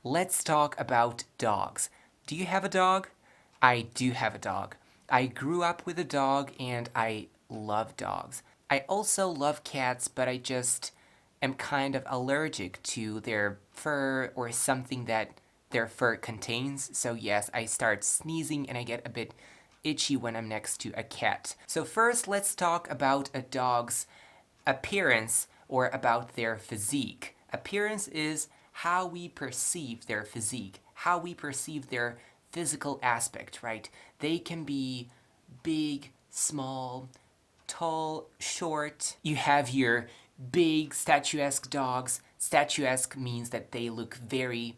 let's talk about dogs. Do you have a dog? I do have a dog. I grew up with a dog and I love dogs. I also love cats, but I just am kind of allergic to their fur or something that their fur contains. So, yes, I start sneezing and I get a bit itchy when I'm next to a cat. So, first, let's talk about a dog's appearance or about their physique. Appearance is how we perceive their physique, how we perceive their physical aspect, right? They can be big, small, tall, short. You have your big statuesque dogs. Statuesque means that they look very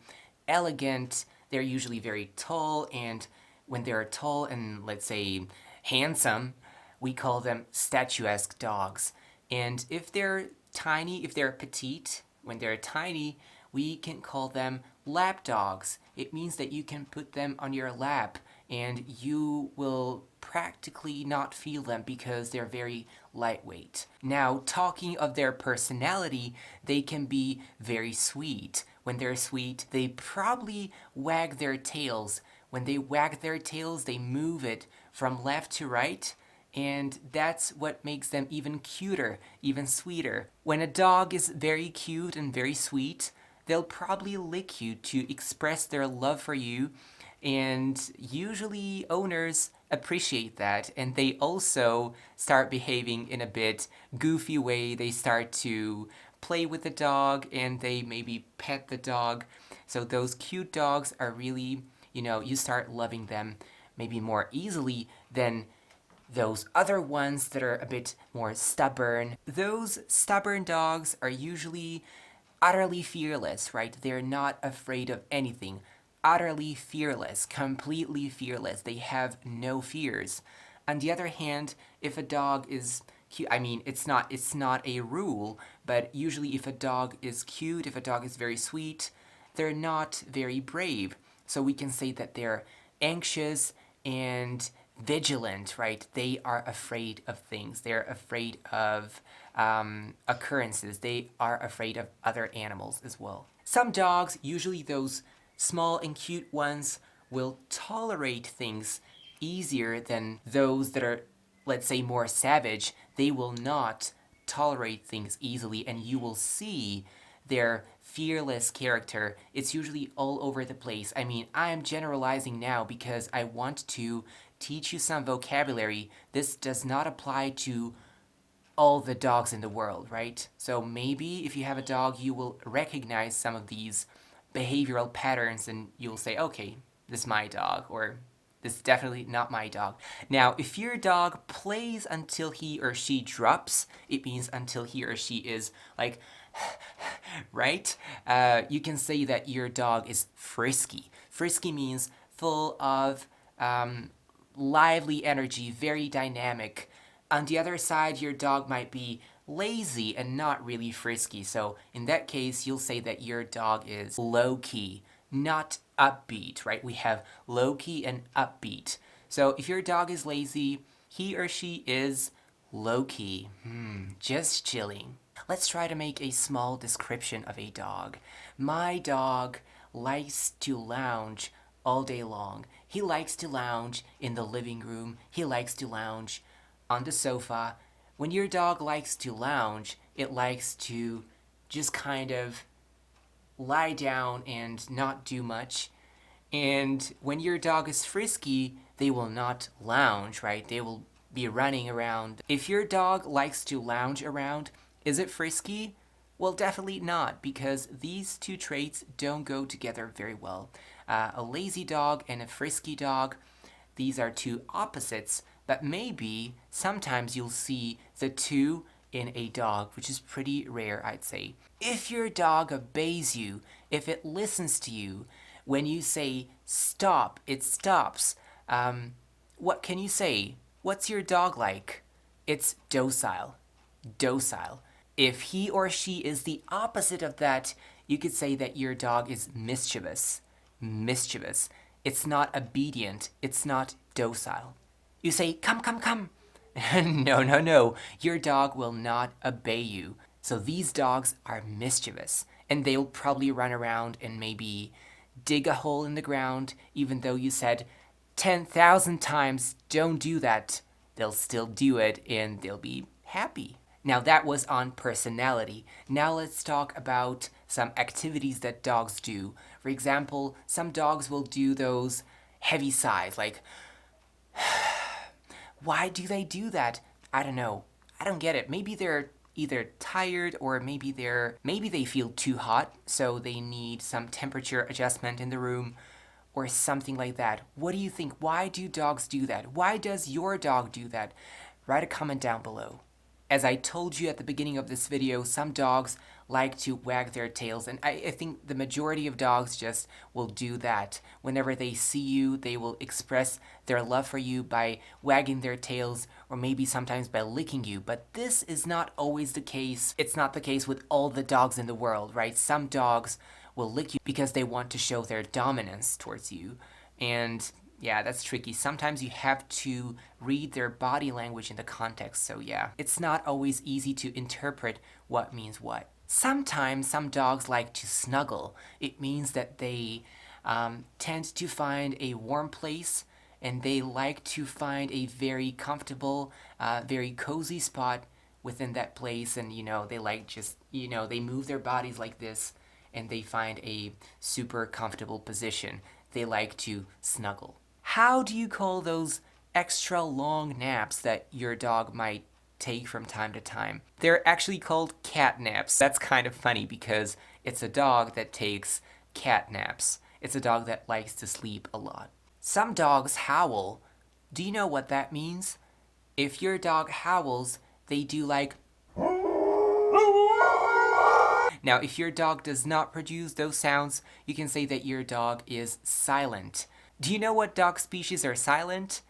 elegant. They're usually very tall, and when they're tall and, let's say, handsome, we call them statuesque dogs. And if they're tiny, if they're petite, when they're tiny, we can call them lap dogs. It means that you can put them on your lap and you will practically not feel them because they're very lightweight. Now, talking of their personality, they can be very sweet. When they're sweet, they probably wag their tails. When they wag their tails, they move it from left to right, and that's what makes them even cuter, even sweeter. When a dog is very cute and very sweet, they'll probably lick you to express their love for you, and usually owners appreciate that, and they also start behaving in a bit goofy way. They start to play with the dog and they maybe pet the dog. So those cute dogs are really, you start loving them maybe more easily than those other ones that are a bit more stubborn. Those stubborn dogs are usually utterly fearless, right? They're not afraid of anything. Utterly fearless, completely fearless. They have no fears. On the other hand, if a dog is cute, I mean, it's not a rule, but usually if a dog is cute, if a dog is very sweet, they're not very brave. So we can say that they're anxious and vigilant, right? They are afraid of things. They're afraid of occurrences. They are afraid of other animals as well. Some dogs, usually those small and cute ones, will tolerate things easier than those that are, let's say, more savage. They will not tolerate things easily, and you will see their fearless character. It's usually all over the place. I mean, I am generalizing now because I want to teach you some vocabulary. This does not apply to all the dogs in the world, right? So maybe if you have a dog, you will recognize some of these behavioral patterns and you'll say, okay, this is my dog, or this is definitely not my dog. Now, if your dog plays until he or she drops, it means until he or she is like, right? You can say that your dog is frisky. Frisky means full of lively energy, very dynamic. On the other side, your dog might be lazy and not really frisky. So in that case, you'll say that your dog is low-key, not upbeat, right? We have low-key and upbeat. So if your dog is lazy, he or she is low-key, just chilling. Let's try to make a small description of a dog. My dog likes to lounge all day long. He likes to lounge in the living room. He likes to lounge on the sofa. When your dog likes to lounge, it likes to just kind of lie down and not do much. And when your dog is frisky, they will not lounge, right? They will be running around. If your dog likes to lounge around, is it frisky? Well, definitely not, because these two traits don't go together very well. A lazy dog and a frisky dog, these are two opposites, but maybe sometimes you'll see the two in a dog, which is pretty rare, I'd say. If your dog obeys you, if it listens to you, when you say stop, it stops. What can you say? What's your dog like? It's docile. Docile. If he or she is the opposite of that, you could say that your dog is mischievous. Mischievous. It's not obedient. It's not docile. You say, come, come, come. No, no, no. Your dog will not obey you. So these dogs are mischievous. And they'll probably run around and maybe dig a hole in the ground, even though you said 10,000 times, don't do that, they'll still do it and they'll be happy. Now that was on personality. Now let's talk about some activities that dogs do. For example, some dogs will do those heavy sighs, like, why do they do that? I don't know. I don't get it. Maybe they're either tired or maybe they feel too hot, so they need some temperature adjustment in the room or something like that. What do you think? Why do dogs do that? Why does your dog do that? Write a comment down below. As I told you at the beginning of this video, some dogs like to wag their tails, and I think the majority of dogs just will do that. Whenever they see you, they will express their love for you by wagging their tails, or maybe sometimes by licking you. But this is not always the case. It's not the case with all the dogs in the world, right? Some dogs will lick you because they want to show their dominance towards you. And yeah, that's tricky. Sometimes you have to read their body language in the context, so yeah. It's not always easy to interpret what means what. Sometimes some dogs like to snuggle. It means that they tend to find a warm place and they like to find a very comfortable, very cozy spot within that place, and they like just, they move their bodies like this and they find a super comfortable position. They like to snuggle. How do you call those extra long naps that your dog might take from time to time? They're actually called CATNAPS. That's kind of funny because it's a dog that takes cat naps. It's a dog that likes to sleep a lot. Some dogs howl. Do you know what that means? If your dog howls, they do like... Now, if your dog does not produce those sounds, you can say that your dog is silent. Do you know what dog species are silent?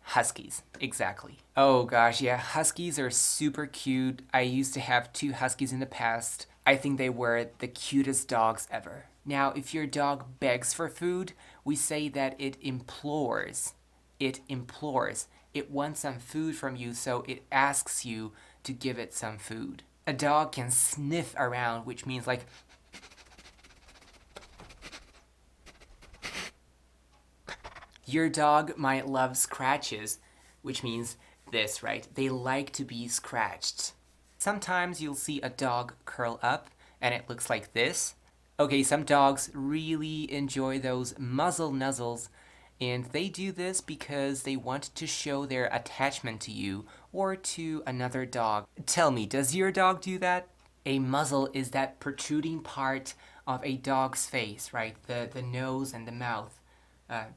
Huskies, exactly. Oh gosh, yeah, huskies are super cute. I used to have 2 huskies in the past. I think they were the cutest dogs ever. Now, if your dog begs for food, we say that it implores. It implores. It wants some food from you, so it asks you to give it some food. A dog can sniff around, which means like... Your dog might love scratches, which means this, right? They like to be scratched. Sometimes you'll see a dog curl up and it looks like this. Okay, some dogs really enjoy those muzzle nuzzles, and they do this because they want to show their attachment to you or to another dog. Tell me, does your dog do that? A muzzle is that protruding part of a dog's face, right? The nose and the mouth.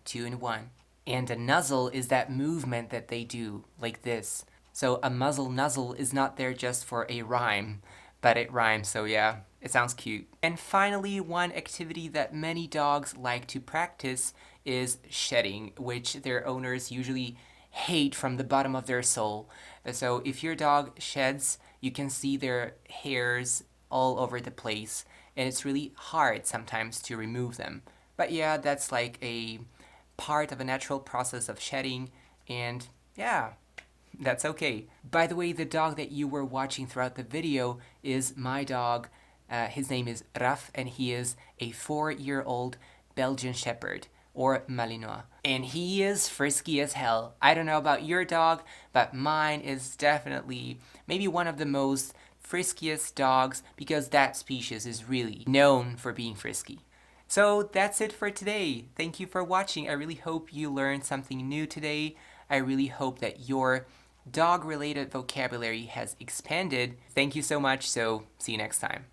2 in 1. And a nuzzle is that movement that they do, like this. So a muzzle nuzzle is not there just for a rhyme, but it rhymes, so yeah, it sounds cute. And finally, one activity that many dogs like to practice is shedding, which their owners usually hate from the bottom of their soul. So if your dog sheds, you can see their hairs all over the place, and it's really hard sometimes to remove them. But yeah, that's like a part of a natural process of shedding, and yeah, that's okay. By the way, the dog that you were watching throughout the video is my dog. His name is Raf, and he is a 4-year-old Belgian Shepherd, or Malinois. And he is frisky as hell. I don't know about your dog, but mine is definitely maybe one of the most friskiest dogs, because that species is really known for being frisky. So that's it for today. Thank you for watching. I really hope you learned something new today. I really hope that your dog-related vocabulary has expanded. Thank you so much, so see you next time.